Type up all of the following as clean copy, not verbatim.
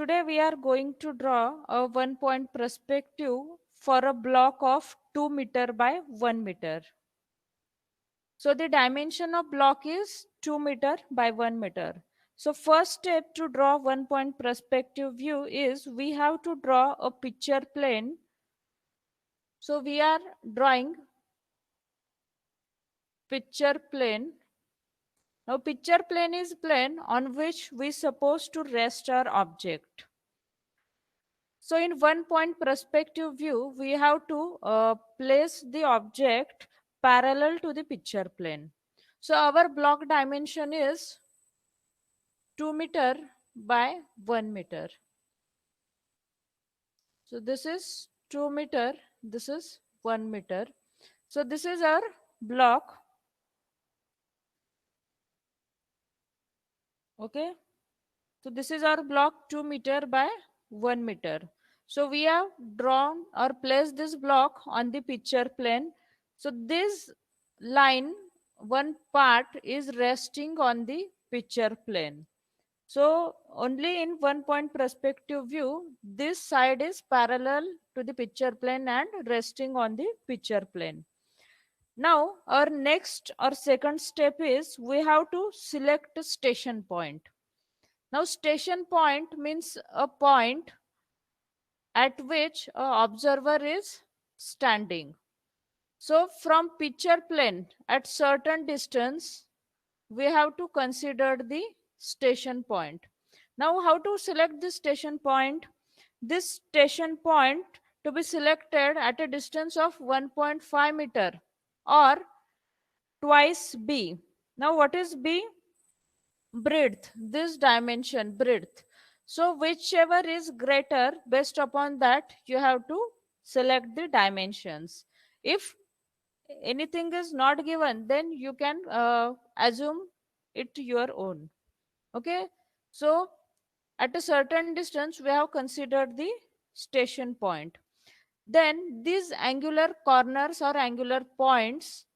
Today we are going to draw a 1 point perspective for a block of 2 meter by 1 meter. So the dimension of block is 2 meter by 1 meter. So first step to draw 1 point perspective view is we have to draw a picture plane. So we are drawing picture plane. Now picture plane is plane on which we supposed to rest our object. So in 1 point perspective view, we have to place the object parallel to the picture plane. So our block dimension is 2 meter by 1 meter. So this is 2 meter, this is 1 meter. So this is our block. Okay. So this is our block 2 meter by 1 meter. So we have drawn or placed this block on the picture plane. So this line, one part is resting on the picture plane. So only in 1 point perspective view, this side is parallel to the picture plane and resting on the picture plane. Now our next or second step is we have to select a station point. Now station point means a point at which a observer is standing. So from picture plane at certain distance we have to consider the station point. Now how to select this station point? This station point to be selected at a distance of 1.5 meter or twice b. Now what is b? Breadth, this dimension breadth. So whichever is greater, based upon that you have to select the dimensions. If anything is not given, then you can assume it your own. Okay. So at a certain distance we have considered the station point. Then these angular corners or angular points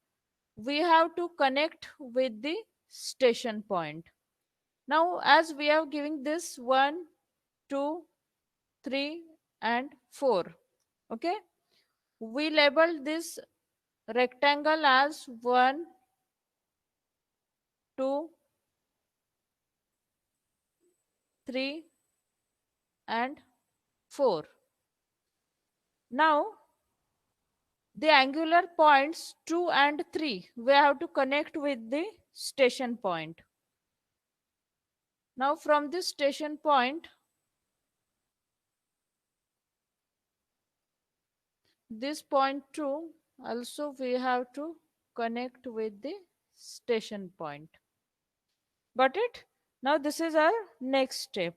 we have to connect with the station point. Now, as we are giving this 1, 2, 3, and 4, okay, we label this rectangle as 1, 2, 3, and 4. Now, the angular points 2 and 3, we have to connect with the station point. Now, from this station point, this point 2 also we have to connect with the station point. Got it? Now this is our next step.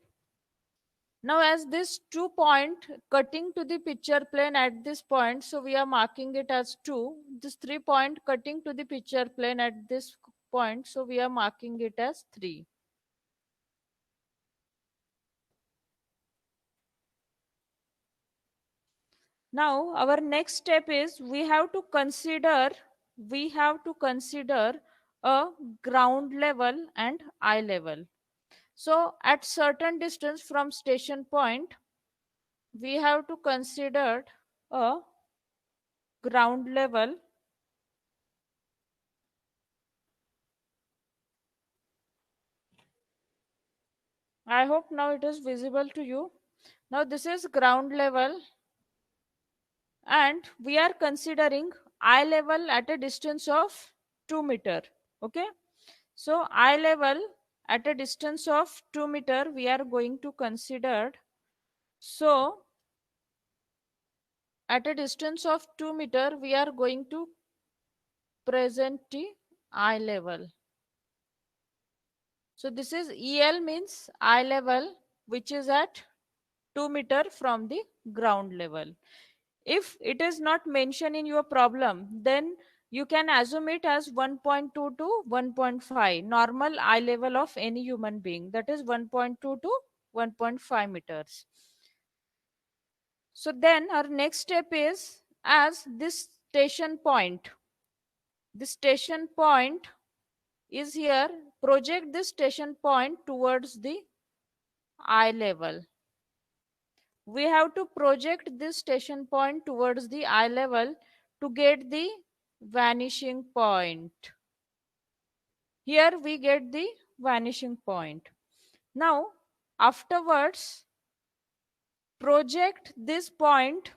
Now as this 2 point cutting to the picture plane at this point, so we are marking it as 2. This 3 point cutting to the picture plane at this point, so we are marking it as 3. Now our next step is we have to consider a ground level and eye level. So at certain distance from station point, we have to consider a ground level I hope now it is visible to you. Now this is ground level and we are considering eye level at a distance of 2 meter. Okay. So eye level at a distance of 2 meter we are going to consider. So at a distance of 2 meter we are going to present the eye level. So this is EL means eye level which is at 2 meter from the ground level. If it is not mentioned in your problem, then you can assume it as 1.2 to 1.5 normal eye level of any human being, that is 1.2 to 1.5 meters. So then our next step is as this station point is here, project this station point towards the eye level. we have to project this station point towards the eye level to get the vanishing point. Here we get the vanishing point. Now, afterwards, project this point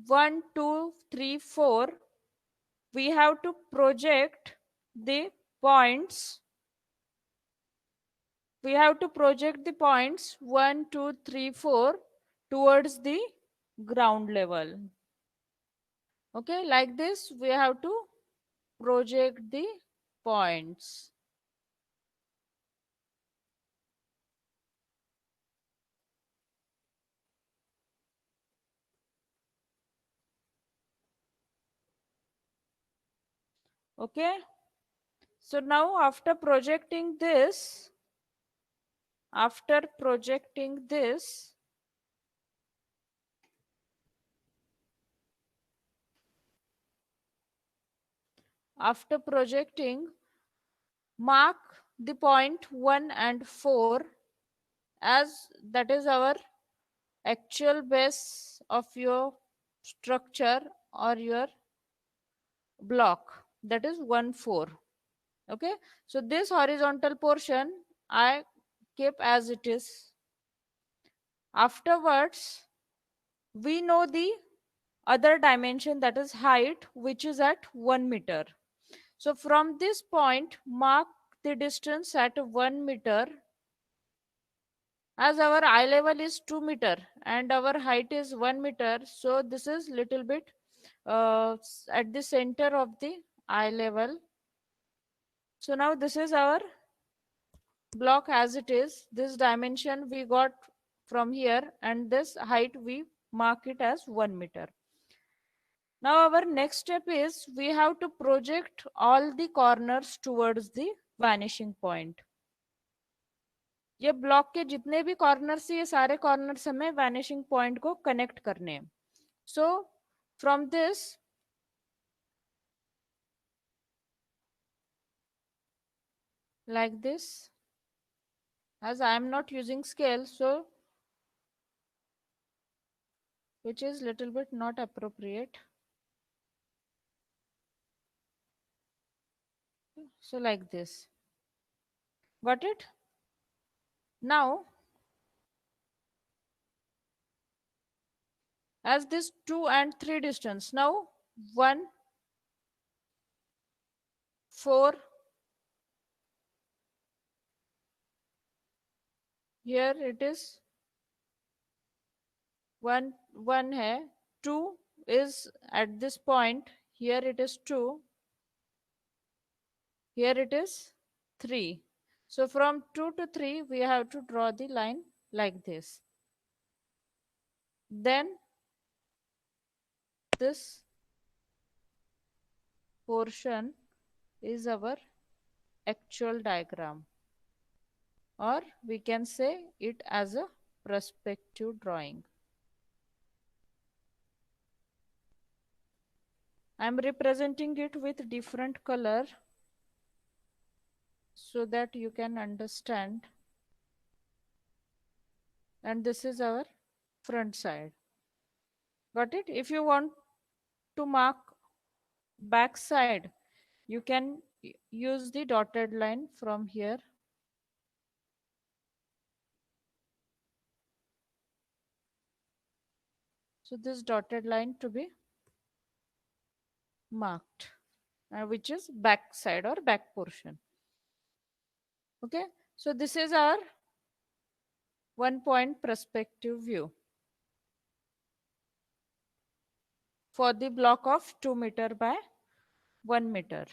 1, 2, 3, 4. We have to project the points. We have to project the points 1, 2, 3, 4 towards the ground level. Okay, like this, we have to project the points. Okay, so now after projecting this, after projecting, mark the point 1 and 4 as that is our actual base of your structure or your block, that is 1 4. Okay, so this horizontal portion I keep as it is. Afterwards, we know the other dimension, that is height, which is at 1 meter. So from this point, mark the distance at 1 meter. As our eye level is 2 meter and our height is 1 meter, so this is little bit at the center of the eye level. So now this is our block as it is. This dimension we got from here, and this height we mark it as 1 meter. Now our next step is we have to project all the corners towards the vanishing point. ये block के जितने भी corners ये सारे corners हमें vanishing point को connect करने हैं. So from this like this, as I am not using scale, so which is little bit not appropriate. So like this. Got it? Now, as this 2 and 3 distance, now 1, 4, here it is 1, 1 hai, 2 is at this point, here it is 2, here it is 3. So from 2 to 3, we have to draw the line like this. Then this portion is our actual diagram, or we can say it as a perspective drawing. I am representing it with different color so that you can understand. And this is our front side. Got it? If you want to mark back side, you can use the dotted line from here. So this dotted line to be marked, which is back side or back portion. Okay, so this is our 1-point perspective view for the block of 2 meter by 1 meter.